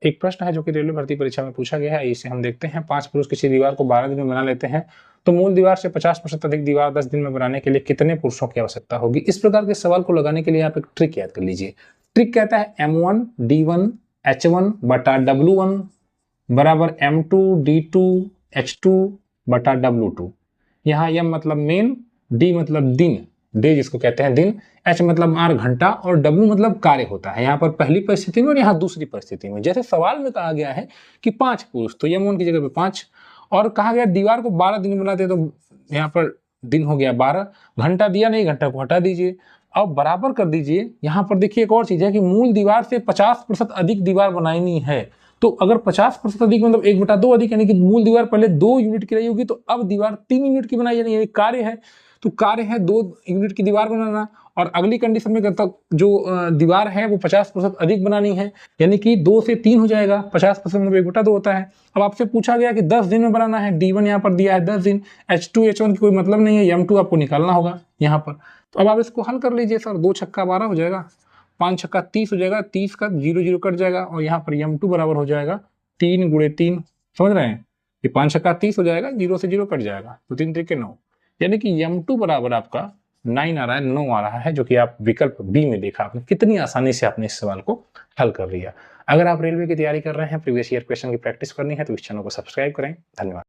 एक प्रश्न है जो कि रेलवे भर्ती परीक्षा में पूछा गया है, इसे हम देखते हैं। 5 पुरुष किसी दीवार को 12 दिन में बना लेते हैं, तो मूल दीवार से 50% अधिक दीवार 10 दिन में बनाने के लिए कितने पुरुषों की आवश्यकता होगी? इस प्रकार के सवाल को लगाने के लिए आप एक ट्रिक याद कर लीजिए। ट्रिक कहता है M1 D1 H1 बटा W1 बराबर M2 D2 H2 बटा W2। यहाँ M मतलब मेन, D मतलब दिन, डे जिसको कहते हैं दिन, H मतलब आर घंटा और W मतलब कार्य होता है। यहाँ पर पहली परिस्थिति में और यहाँ दूसरी परिस्थिति में। जैसे सवाल में कहा गया है कि 5 पुरुष, तो M1 की जगह पे 5, और कहा गया दीवार को 12 दिन बनाते, तो यहाँ पर दिन हो गया 12, घंटा दिया नहीं, घंटा को हटा दीजिए। अब बराबर कर दीजिए। यहाँ पर देखिए एक और चीज है कि मूल दीवार से 50% अधिक दीवार बनानी है, तो अगर 50% अधिक मतलब 1/2 अधिक, यानी कि मूल दीवार पहले 2 यूनिट की रही होगी, तो अब दीवार 3 यूनिट की बनाई जानी है। कार्य है, तो कार्य है 2 यूनिट की दीवार बनाना, और अगली कंडीशन में कहता जो दीवार है वो 50% अधिक बनानी है, यानी कि 2 से 3 हो जाएगा। 50% मतलब 1/2 होता है। अब आपसे पूछा गया कि 10 दिन में बनाना है, D1 यहाँ पर दिया है 10 दिन, H2 H1 की कोई मतलब नहीं है, M2 आपको निकालना होगा यहाँ पर। तो अब आप इसको हल कर लीजिए सर। 2 छक्का 12 हो जाएगा, 5 छक्का 30 हो जाएगा, 30 का 0 0 कट जाएगा, और यहाँ पर M2 बराबर हो जाएगा 3 गुणे 3। समझ रहे हैं? ये 5 छक्का 30 हो जाएगा, 0 से 0 कट जाएगा, तो 3 3 के 9, यानी कि M2 बराबर आपका 9 आ रहा है, 9 आ रहा है, जो कि आप विकल्प बी में देखा आपने। कितनी आसानी से आपने इस सवाल को हल कर लिया। अगर आप रेलवे की तैयारी कर रहे हैं, प्रीवियस ईयर क्वेश्चन की प्रैक्टिस करनी है, तो इस चैनल को सब्सक्राइब करें। धन्यवाद।